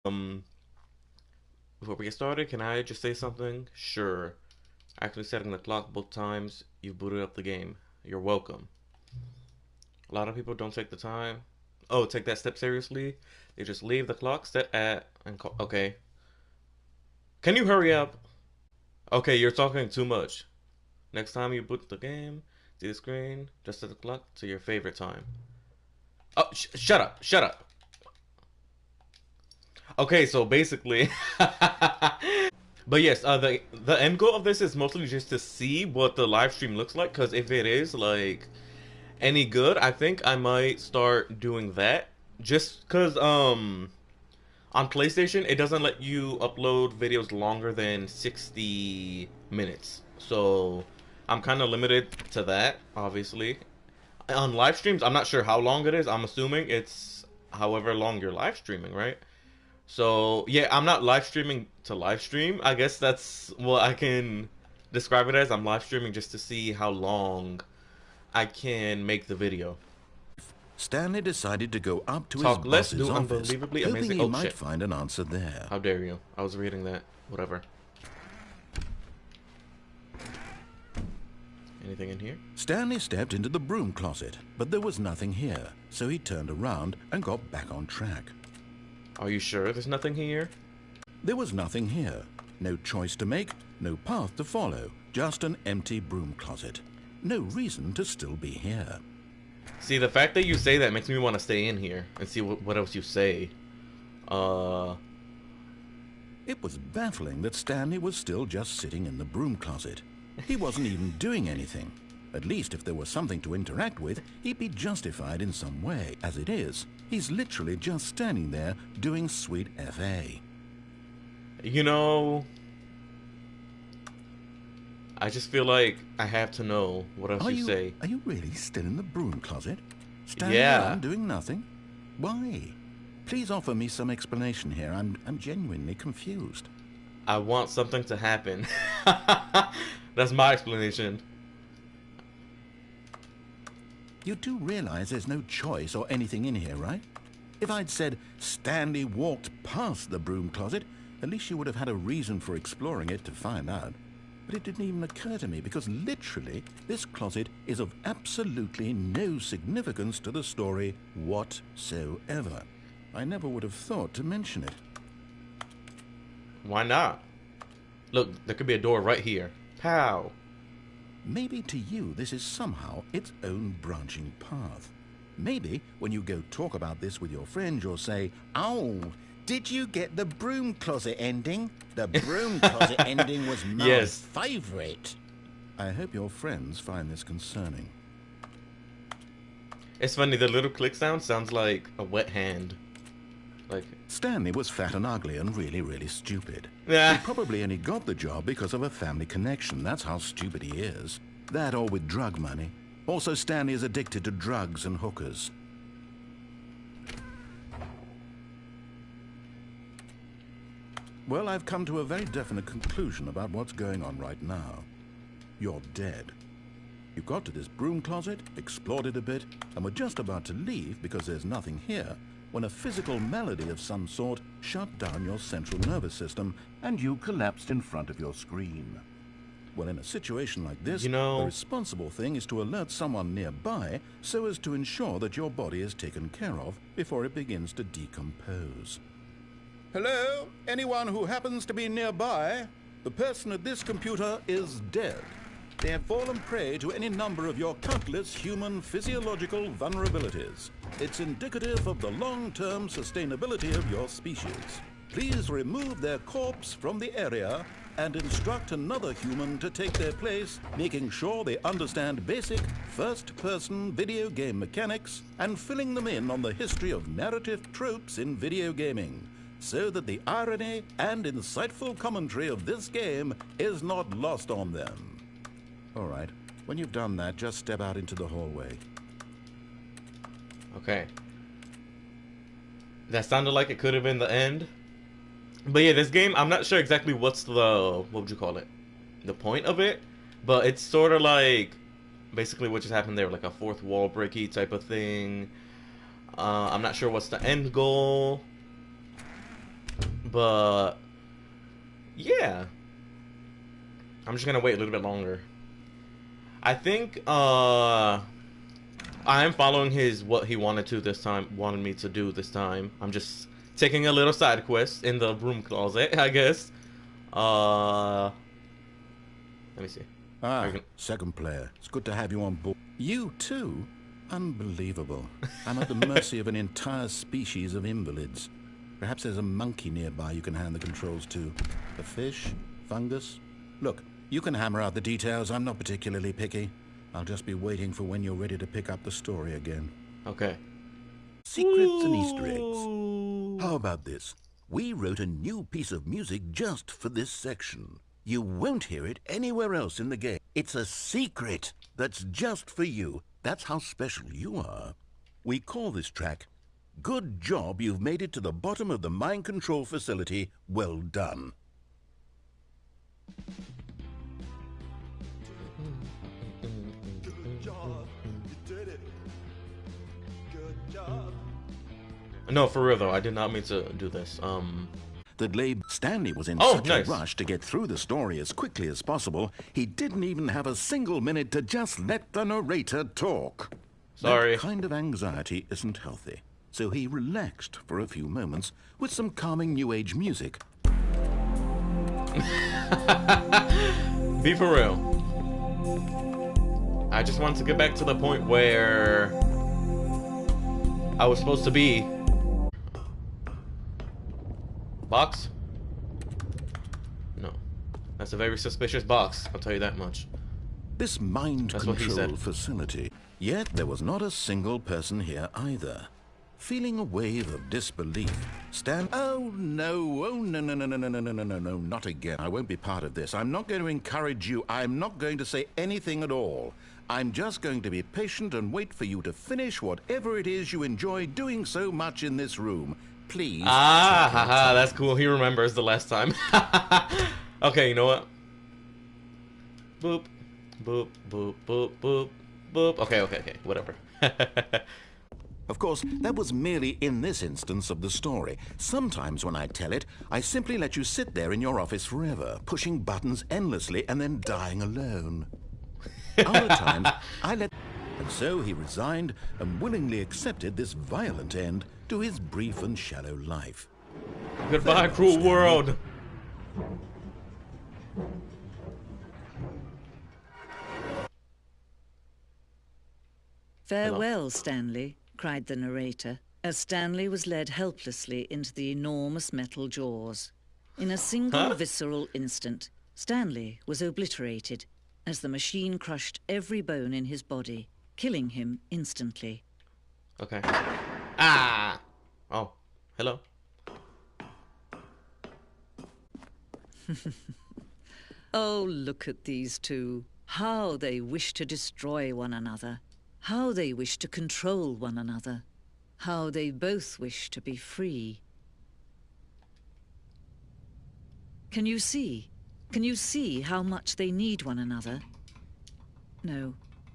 Um, Before we get started, can I just say something? Sure. Actually setting the clock both times you booted up the game. You're welcome. A lot of people don't take the time. Oh, take that step seriously. They just leave the clock set at and call. Okay. Can you hurry up? Okay, you're talking too much. Next time you boot the game, see the screen, just set the clock to your favorite time. Oh, shut up! Shut up! Okay, so basically, but yes, the end goal of this is mostly just to see what the live stream looks like. Because if it is like any good, I think I might start doing that. Just because on PlayStation it doesn't let you upload videos longer than 60 minutes, so I'm kind of limited to that. Obviously, on live streams, I'm not sure how long it is. I'm assuming it's however long you're live streaming, right? So yeah, I'm not live streaming to live stream. I guess that's what I can describe it as. I'm live streaming just to see how long I can make the video. Stanley decided to go up to his Talk less, boss's do office, unbelievably hoping amazing. he Oh might shit! find an answer there. How dare you? I was reading that. Whatever. Anything in here? Stanley stepped into the broom closet, but there was nothing here, so he turned around and got back on track. Are you sure there's nothing here? There was nothing here. No choice to make, no path to follow, just an empty broom closet. No reason to still be here. See, the fact that you say that makes me want to stay in here and see what else you say. It was baffling that Stanley was still just sitting in the broom closet. He wasn't even doing anything. At least if there was something to interact with, he'd be justified in some way. As it is, he's literally just standing there doing sweet FA. You know, I just feel like I have to know what else you say. Are you really still in the broom closet? Standing Yeah. around doing nothing? Why? Please offer me some explanation here. I'm genuinely confused. I want something to happen. That's my explanation. You do realize there's no choice or anything in here, right? If I'd said Stanley walked past the broom closet, at least you would have had a reason for exploring it to find out. But it didn't even occur to me because literally this closet is of absolutely no significance to the story whatsoever. I never would have thought to mention it. Why not? Look, there could be a door right here. Pow. Maybe to you this is somehow its own branching path. Maybe when you go talk about this with your friends, you'll say, "Oh, did you get the broom closet ending? The broom closet ending was my Yes. favorite." I hope your friends find this concerning. It's funny, the little click sound sounds like a wet hand. Like, Stanley was fat and ugly and really, really stupid. yeah. He probably only got the job because of a family connection. That's how stupid he is. That or with drug money. Also, Stanley is addicted to drugs and hookers. Well, I've come to a very definite conclusion about what's going on right now. You're dead. You got to this broom closet, explored it a bit, and were just about to leave because there's nothing here, when a physical malady of some sort shut down your central nervous system and you collapsed in front of your screen. Well, in a situation like this, You know- the responsible thing is to alert someone nearby so as to ensure that your body is taken care of before it begins to decompose. Hello? Anyone who happens to be nearby? The person at this computer is dead. They have fallen prey to any number of your countless human physiological vulnerabilities. It's indicative of the long-term sustainability of your species. Please remove their corpse from the area and instruct another human to take their place, making sure they understand basic first-person video game mechanics and filling them in on the history of narrative tropes in video gaming, so that the irony and insightful commentary of this game is not lost on them. All right, when you've done that, just step out into the hallway. Okay. That sounded like it could have been the end. But yeah, this game, I'm not sure exactly what's the, what would you call it? The point of it? But it's sort of like, basically what just happened there, like a fourth wall breaky type of thing. I'm not sure what's the end goal. But yeah, I'm just gonna wait a little bit longer. I think I am following what he wanted me to do this time. I'm just taking a little side quest in the broom closet, I guess. Let me see. Second player. It's good to have you on board. You too? Unbelievable. I'm at the mercy of an entire species of invalids. Perhaps there's a monkey nearby you can hand the controls to. A fish? Fungus? Look, you can hammer out the details. I'm not particularly picky. I'll just be waiting for when you're ready to pick up the story again. Okay. Secrets and Easter eggs. How about this? We wrote a new piece of music just for this section. You won't hear it anywhere else in the game. It's a secret that's just for you. That's how special you are. We call this track, Good Job You've Made It to the Bottom of the Mind Control Facility. Well done. Good job. You did it. Good job. No, for real though, I did not mean to do this. Stanley was in such nice. a rush to get through the story as quickly as possible, he didn't even have a single minute to just let the narrator talk. Sorry. That kind of anxiety isn't healthy, so he relaxed for a few moments with some calming New Age music. Be for real. I just wanted to get back to the point where I was supposed to be. Box? No. That's a very suspicious box, I'll tell you that much. This mind That's what he control said. facility. Yet there was not a single person here either. Feeling a wave of disbelief, Oh no, no, not again. I won't be part of this. I'm not going to encourage you. I'm not going to say anything at all. I'm just going to be patient and wait for you to finish whatever it is you enjoy doing so much in this room. Please. Haha, that's cool. He remembers the last time. Okay, you know what? Boop, boop, boop, boop, boop, boop. Okay, whatever. Of course, that was merely in this instance of the story. Sometimes when I tell it, I simply let you sit there in your office forever, pushing buttons endlessly and then dying alone. Other times, I let... And so he resigned and willingly accepted this violent end to his brief and shallow life. Goodbye, cruel world. Farewell, Stanley, cried the narrator, as Stanley was led helplessly into the enormous metal jaws. In a single visceral instant, Stanley was obliterated as the machine crushed every bone in his body, killing him instantly. Okay. Ah! Oh, hello. Oh, look at these two. How they wish to destroy one another. How they wish to control one another. How they both wish to be free. Can you see? Can you see how much they need one another? No,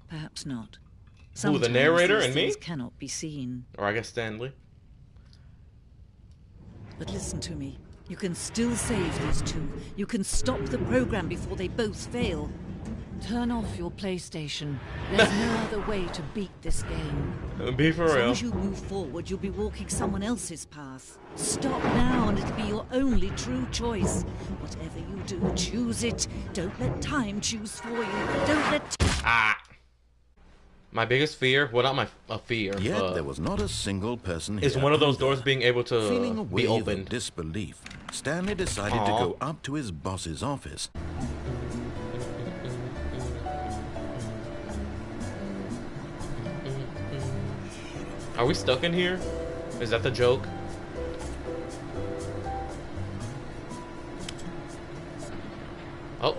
perhaps not. Who, the narrator and me? Things cannot be seen. Or I guess Stanley. But listen to me. You can still save these two. You can stop the program before they both fail. Turn off your PlayStation. There's no other way to beat this game. Be for As long real. as you move forward, you'll be walking someone else's path. Stop now and it'll be your only true choice. Whatever you do, choose it. Don't let time choose for you. Don't let... Ah! My biggest fear, well, not a fear, Yet there was not a single person here. is one of those doors being able to Feeling a be wave opened. of disbelief, Stanley decided to go up to his boss's office. Are we stuck in here? Is that the joke? Oh.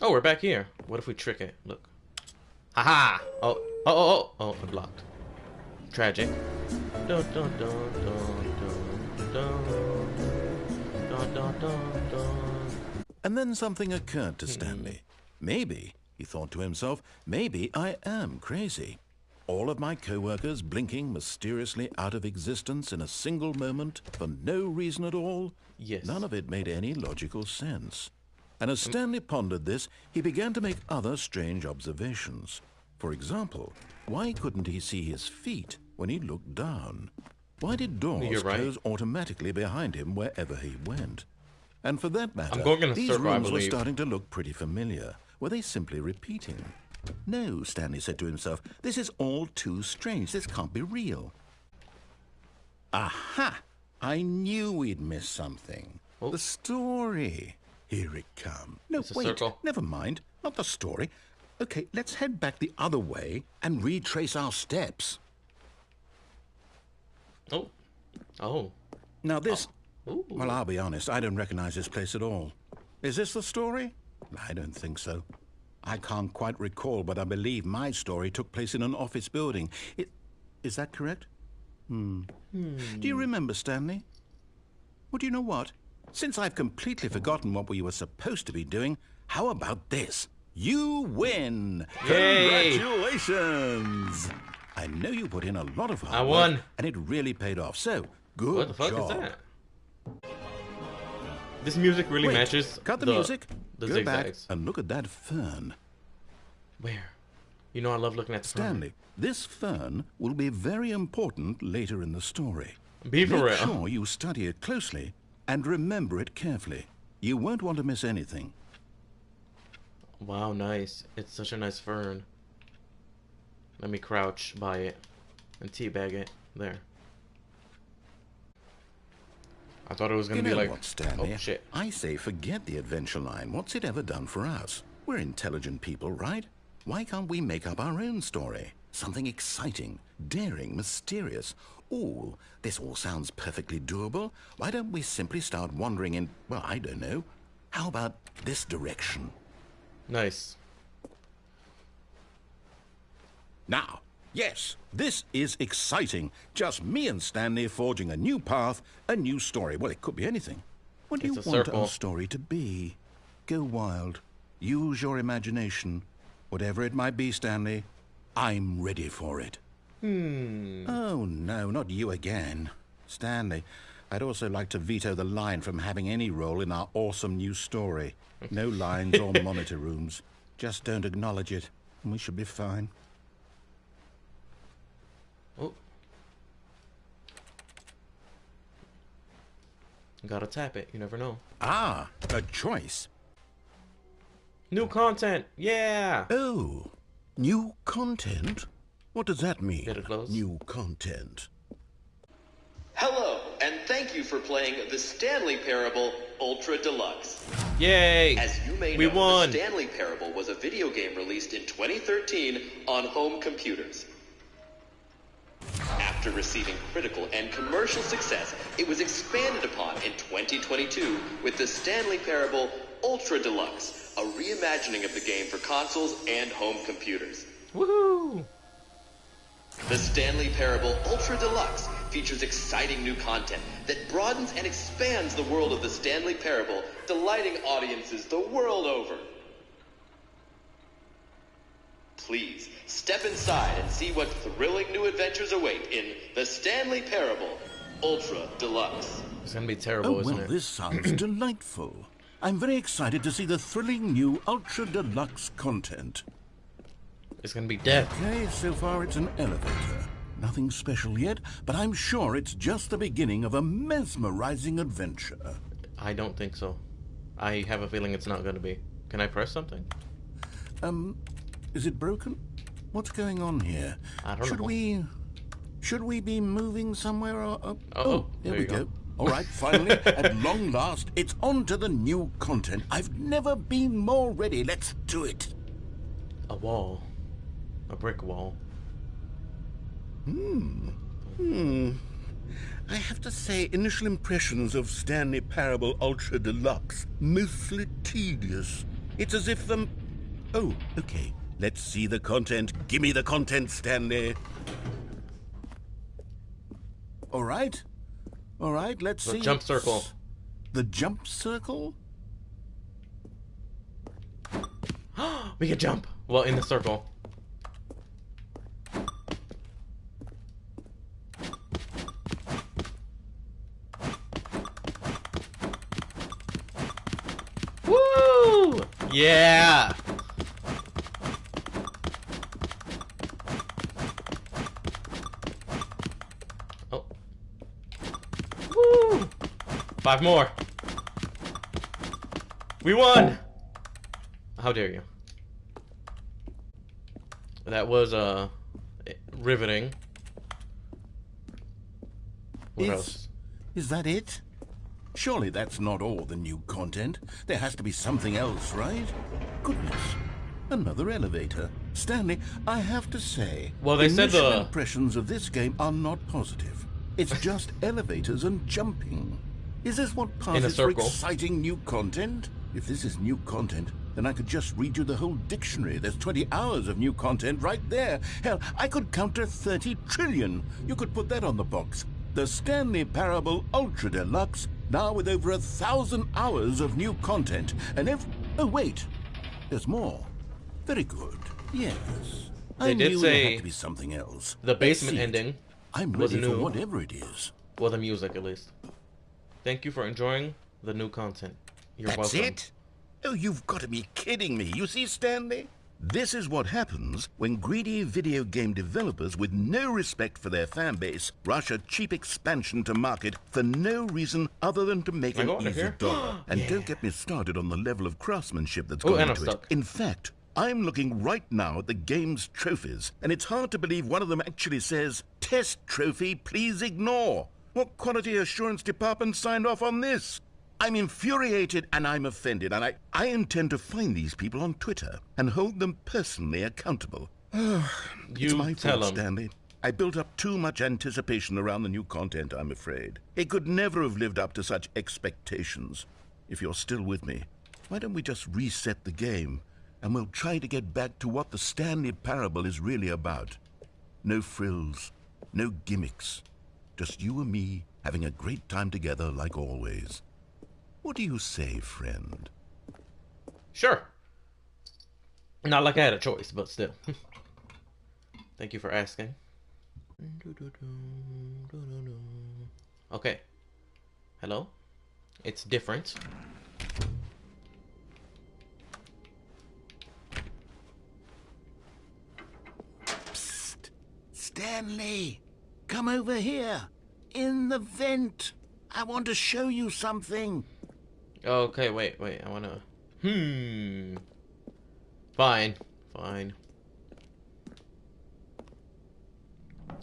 Oh, we're back here. What if we trick it? Look. Haha! Oh, I'm blocked. Tragic. Dun, dun, dun, dun, dun, dun, dun, dun, dun, dun. And then something occurred to Stanley. Maybe, he thought to himself, maybe I am crazy. All of my co-workers blinking mysteriously out of existence in a single moment for no reason at all? Yes. None of it made any logical sense. And as Stanley pondered this, he began to make other strange observations. For example, why couldn't he see his feet when he looked down? Why did doors close automatically behind him wherever he went? And for that matter, these rooms were starting to look pretty familiar. Were they simply repeating? No, Stanley said to himself, this is all too strange. This can't be real. Aha! I knew we'd miss something. Oh. The story. Here it comes. No, wait, never mind. Not the story. Okay, let's head back the other way and retrace our steps. Oh. Oh. Now this... Oh. Well, I'll be honest, I don't recognize this place at all. Is this the story? I don't think so. I can't quite recall, but I believe my story took place in an office building. Is that correct? Do you remember, Stanley? Well, do you know what? Since I've completely forgotten what we were supposed to be doing, how about this? You win! Yay! Congratulations! I know you put in a lot of hard work, and it really paid off. So, good What the fuck job. is that? This music really matches cut the music. The Go zigzags. back and look at that fern. Where? You know I love looking at the Stanley, this fern will be very important later in the story. Be for real. Make sure you study it closely and remember it carefully. You won't want to miss anything. Wow, nice. It's such a nice fern. Let me crouch by it and teabag it. There. I thought it was going to be like... What, Stanley? Oh, shit. I say forget the adventure line. What's it ever done for us? We're intelligent people, right? Why can't we make up our own story? Something exciting, daring, mysterious. Ooh, this all sounds perfectly doable. Why don't we simply start wandering in, well, I don't know. How about this direction? Nice. Now, yes, this is exciting. Just me and Stanley forging a new path, a new story. Well, it could be anything. What do you want our story to be? Go wild. Use your imagination. Whatever it might be, Stanley, I'm ready for it. Oh, no, not you again. Stanley, I'd also like to veto the line from having any role in our awesome new story. No lines or monitor rooms. Just don't acknowledge it, and we should be fine. Oh. Gotta tap it. You never know. Ah, a choice. New content. Yeah. Oh, new content? What does that mean? Get it close. New content. Hello, and thank you for playing the Stanley Parable Ultra Deluxe. Yay! As you may we know, won. the Stanley Parable was a video game released in 2013 on home computers. After receiving critical and commercial success, it was expanded upon in 2022 with the Stanley Parable Ultra Deluxe, a reimagining of the game for consoles and home computers. Woohoo! The Stanley Parable Ultra Deluxe features exciting new content that broadens and expands the world of the Stanley Parable, delighting audiences the world over. Please, step inside and see what thrilling new adventures await in the Stanley Parable Ultra Deluxe. It's gonna be terrible, isn't it? This sounds delightful. I'm very excited to see the thrilling new Ultra Deluxe content. It's gonna be death. Okay, so far it's an elevator. Nothing special yet, but I'm sure it's just the beginning of a mesmerizing adventure. I don't think so. I have a feeling it's not gonna be. Can I press something? Is it broken? What's going on here? I don't know. Should we be moving somewhere? Or, oh, there we go. All right, finally, at long last, it's on to the new content. I've never been more ready. Let's do it. A wall. A brick wall. I have to say, initial impressions of Stanley Parable Ultra Deluxe, mostly tedious. It's as if the... Oh, okay. Let's see the content. Give me the content, Stanley. All right. All right, let's see. The jump circle. The jump circle? We can jump. Well, in the circle. Yeah! Oh. Woo! 5 more. We won! How dare you? That was, riveting. What else? Is that it? Surely that's not all the new content. There has to be something else, right? Goodness. Another elevator. Stanley, I have to say, Well, they said initial the impressions of this game are not positive. It's just elevators and jumping. Is this what passes for exciting new content? If this is new content, then I could just read you the whole dictionary. There's 20 hours of new content right there. Hell, I could count to 30 trillion. You could put that on the box. The Stanley Parable Ultra Deluxe, now with over 1,000 hours of new content. And oh wait, there's more. Very good. Yes. They did knew say there had to be something else. the basement ending. I'm ready for whatever it is. Well, the music at least. Thank you for enjoying the new content. You're welcome. That's it? Oh, you've got to be kidding me. You see, Stanley? This is what happens when greedy video game developers with no respect for their fan base rush a cheap expansion to market for no reason other than to make an easy dollar. And don't get me started on the level of craftsmanship that's going into it. In fact, I'm looking right now at the game's trophies, and it's hard to believe one of them actually says, "Test trophy, please ignore." What quality assurance department signed off on this? I'm infuriated and I'm offended, and I intend to find these people on Twitter and hold them personally accountable. It's my fault, Stanley. I built up too much anticipation around the new content, I'm afraid. It could never have lived up to such expectations. If you're still with me, why don't we just reset the game, and we'll try to get back to what the Stanley Parable is really about. No frills, no gimmicks. Just you and me having a great time together like always. What do you say, friend? Sure. Not like I had a choice, but still. Thank you for asking. Okay. Hello? It's different. Psst. Stanley, come over here. In the vent. I want to show you something. Okay, wait, I wanna... Fine.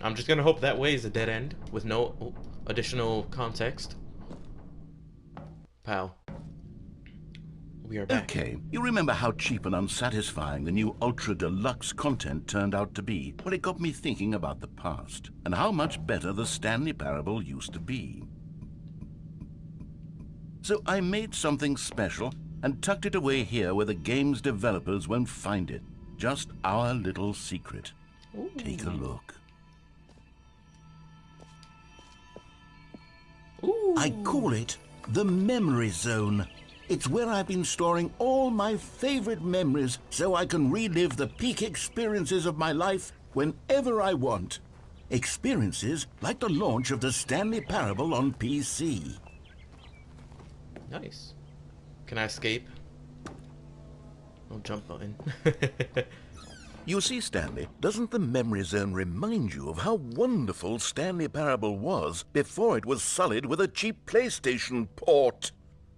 I'm just gonna hope that way is a dead end, with no additional context. Pal. We are back. Okay, you remember how cheap and unsatisfying the new Ultra Deluxe content turned out to be? Well, it got me thinking about the past, and how much better the Stanley Parable used to be. So I made something special and tucked it away here where the game's developers won't find it. Just our little secret. Ooh. Take a look. Ooh. I call it the Memory Zone. It's where I've been storing all my favorite memories so I can relive the peak experiences of my life whenever I want. Experiences like the launch of the Stanley Parable on PC. Nice. Can I escape? No jump button. You see, Stanley, doesn't the Memory Zone remind you of how wonderful Stanley Parable was before it was sullied with a cheap PlayStation port?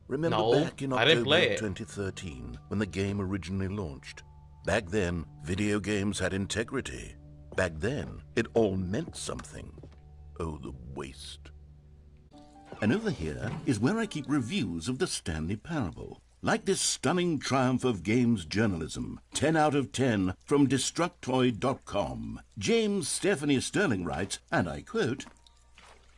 Remember back in October 2013, when the game originally launched? Back then, video games had integrity. Back then, it all meant something. Oh, the waste. And over here is where I keep reviews of the Stanley Parable. Like this stunning triumph of games journalism, 10 out of 10 from Destructoid.com. James Stephanie Sterling writes, and I quote,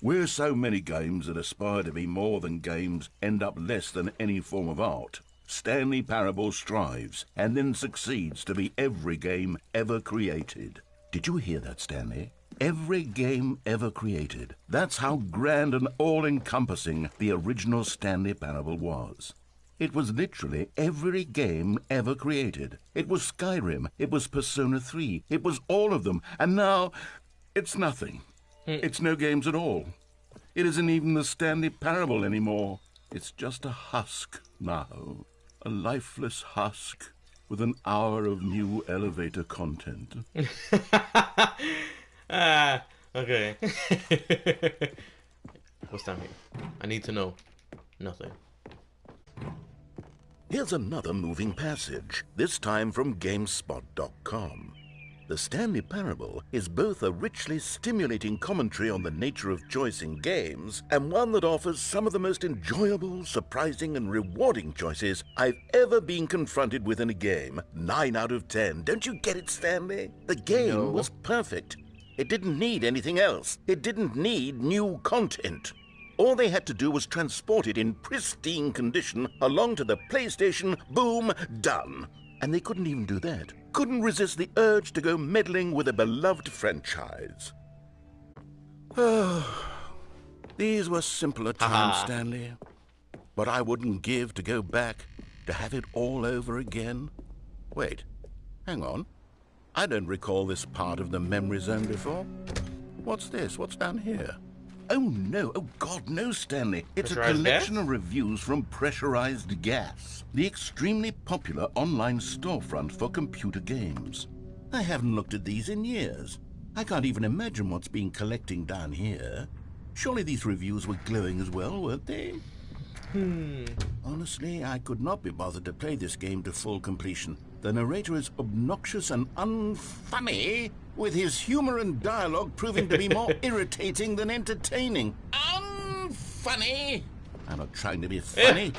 "Where so many games that aspire to be more than games end up less than any form of art, Stanley Parable strives and then succeeds to be every game ever created." Did you hear that, Stanley? Every game ever created. That's how grand and all-encompassing the original Stanley Parable was. It was literally every game ever created. It was Skyrim, it was Persona 3, it was all of them, and now it's nothing. It's no games at all. It isn't even the Stanley Parable anymore. It's just a husk now. A lifeless husk with an hour of new elevator content. Okay. What's down here? I need to know. Nothing. Here's another moving passage, this time from GameSpot.com. The Stanley Parable is both a richly stimulating commentary on the nature of choice in games and one that offers some of the most enjoyable, surprising, and rewarding choices I've ever been confronted with in a game. 9 out of 10. Don't you get it, Stanley? The game was perfect. It didn't need anything else. It didn't need new content. All they had to do was transport it in pristine condition along to the PlayStation. Boom, done. And they couldn't even do that. Couldn't resist the urge to go meddling with a beloved franchise. These were simpler times, Stanley. But I wouldn't give to go back to have it all over again. Wait, hang on. I don't recall this part of the memory zone before. What's this? What's down here? Oh, no. Oh, God, no, Stanley. It's a collection of reviews from Pressurized Gas, the extremely popular online storefront for computer games. I haven't looked at these in years. I can't even imagine what's been collecting down here. Surely these reviews were glowing as well, weren't they? Honestly, I could not be bothered to play this game to full completion. The narrator is obnoxious and unfunny, with his humor and dialogue proving to be more irritating than entertaining. Unfunny! I'm not trying to be funny.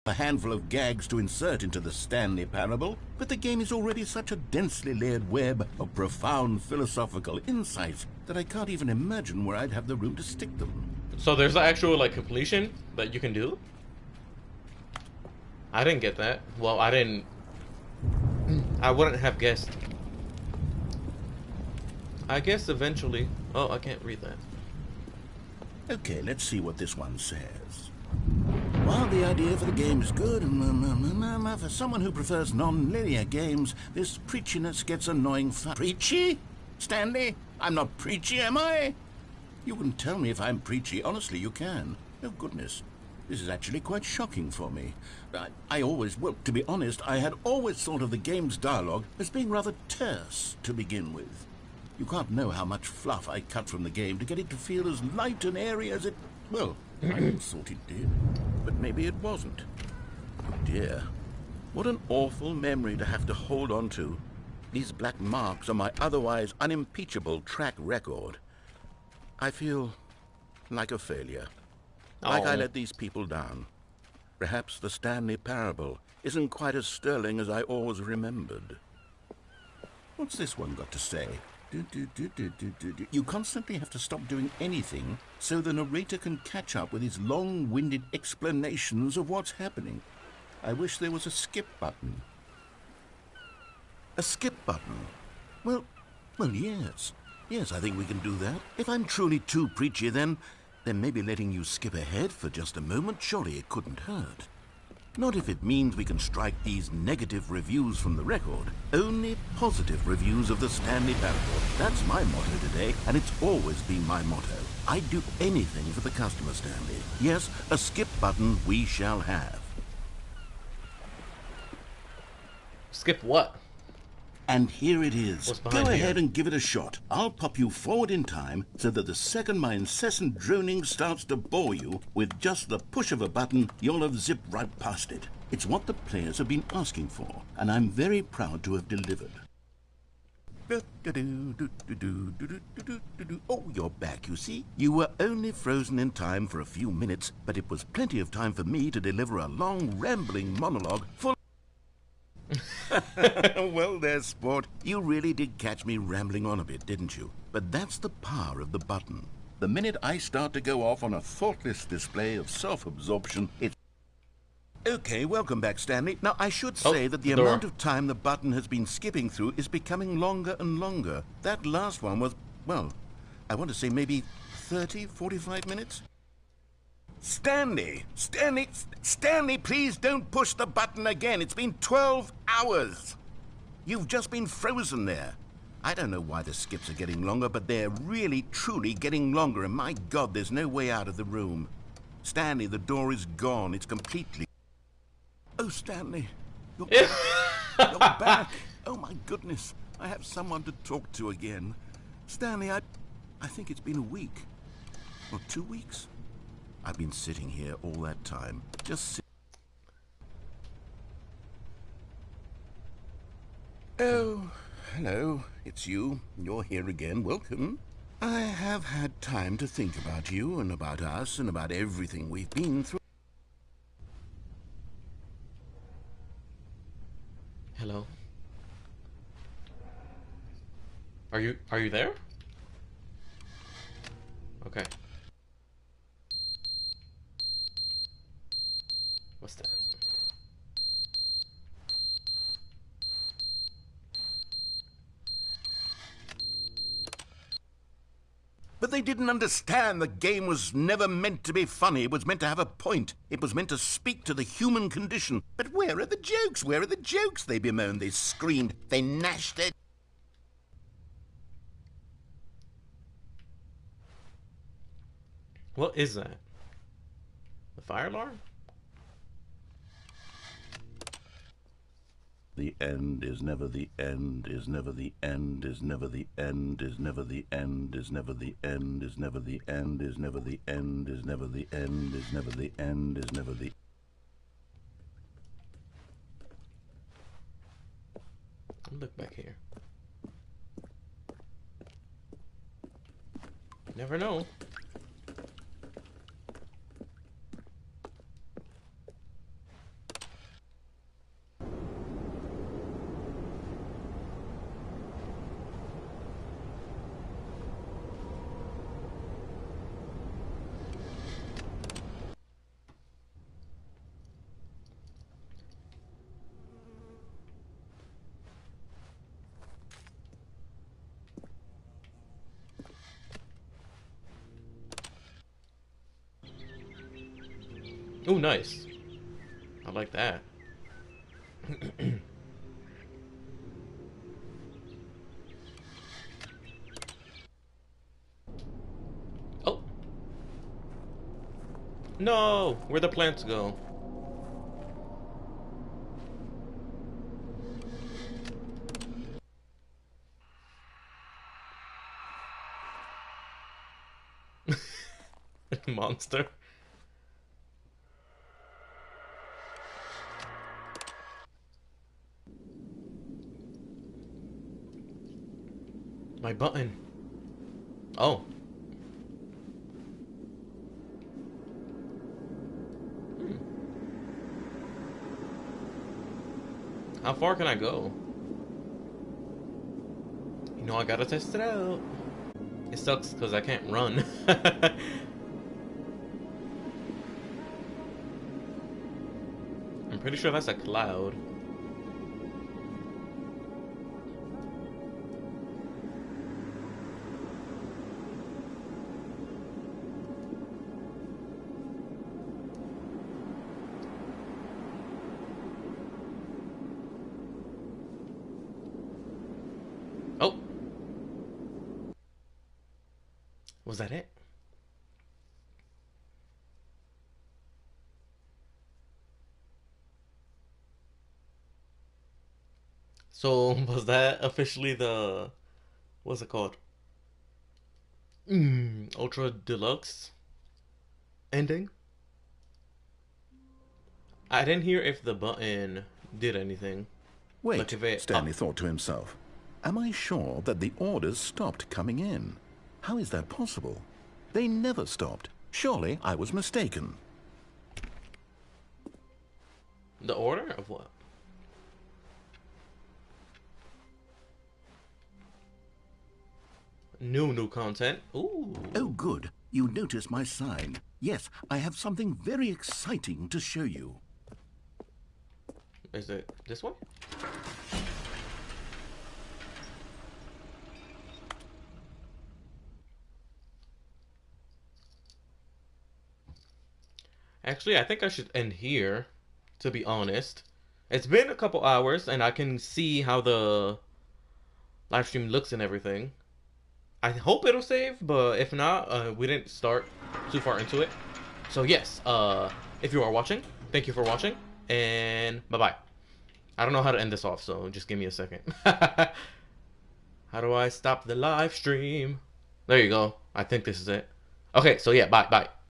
A handful of gags to insert into the Stanley Parable, but the game is already such a densely layered web of profound philosophical insights that I can't even imagine where I'd have the room to stick them. So there's an actual, like, completion that you can do? I didn't get that. Well, I wouldn't have guessed. I guess eventually. Oh, I can't read that. Okay, let's see what this one says. While the idea for the game is good, for someone who prefers non-linear games, this preachiness gets annoying fast. Preachy? Stanley? I'm not preachy, am I? You can tell me if I'm preachy. Honestly, you can. Oh, goodness. This is actually quite shocking for me. Well, to be honest, I had always thought of the game's dialogue as being rather terse to begin with. You can't know how much fluff I cut from the game to get it to feel as light and airy as it... Well, I always thought it did, but maybe it wasn't. Oh dear. What an awful memory to have to hold on to. These black marks on my otherwise unimpeachable track record. I feel like a failure. Like I let these people down. Perhaps the Stanley Parable isn't quite as sterling as I always remembered. What's this one got to say? You constantly have to stop doing anything so the narrator can catch up with his long-winded explanations of what's happening. I wish there was a skip button. A skip button? Well, yes. Yes, I think we can do that. If I'm truly too preachy, then maybe letting you skip ahead for just a moment, surely it couldn't hurt. Not if it means we can strike these negative reviews from the record. Only positive reviews of the Stanley Parable. That's my motto today, and it's always been my motto. I'd do anything for the customer, Stanley. Yes, a skip button we shall have. Skip what? And here it is. What's Go behind ahead here? and give it a shot. I'll pop you forward in time so that the second my incessant droning starts to bore you, with just the push of a button, you'll have zipped right past it. It's what the players have been asking for, and I'm very proud to have delivered. Oh, you're back, you see. You were only frozen in time for a few minutes, but it was plenty of time for me to deliver a long, rambling monologue full... Well there, sport. You really did catch me rambling on a bit, didn't you? But that's the power of the button. The minute I start to go off on a thoughtless display of self-absorption, it's... Okay, welcome back, Stanley. Now, I should say that the amount of time the button has been skipping through is becoming longer and longer. That last one was, well, I want to say maybe 30, 45 minutes? Stanley, please don't push the button again. It's been 12 hours. You've just been frozen there. I don't know why the skips are getting longer, but they're really, truly getting longer, and my God, there's no way out of the room. Stanley, the door is gone. It's completely... Oh, Oh, Stanley. You're back. You're back. Oh, my goodness. I have someone to talk to again. Stanley, I think it's been a week. Or 2 weeks. I've been sitting here all that time. Just Oh, hello. It's you. You're here again. Welcome. I have had time to think about you and about us and about everything we've been through. Hello. Are you there? Okay. What's that? But they didn't understand the game was never meant to be funny. It was meant to have a point. It was meant to speak to the human condition. But where are the jokes? Where are the jokes? They bemoaned, they screamed, they gnashed their... What is that? The fire alarm? The end is never the end, is never the end, is never the end, is never the end, is never the end, is never the end, is never the end, is never the end, is never the end, is never the... Look back here. Never know. Oh, nice. I like that. Oh. No! Where'd the plants go? Monster. My button. Oh. How far can I go? You know, I gotta test it out. It sucks because I can't run. I'm pretty sure that's a cloud. Oh! Was that it? So, was that officially the... what's it called? Ultra Deluxe ending? I didn't hear if the button did anything. Wait, Like if it... Stanley thought to himself. Am I sure that the orders stopped coming in? How is that possible? They never stopped. Surely I was mistaken. The order of what? New content. Ooh. Oh, good. You noticed my sign. Yes, I have something very exciting to show you. Is it this one? Actually, I think I should end here, to be honest. It's been a couple hours, and I can see how the live stream looks and everything. I hope it'll save, but if not, we didn't start too far into it. So yes, if you are watching, thank you for watching. and bye-bye. I don't know how to end this off, so just give me a second. How do I stop the live stream? There you go. I think this is it. Okay, so yeah, bye.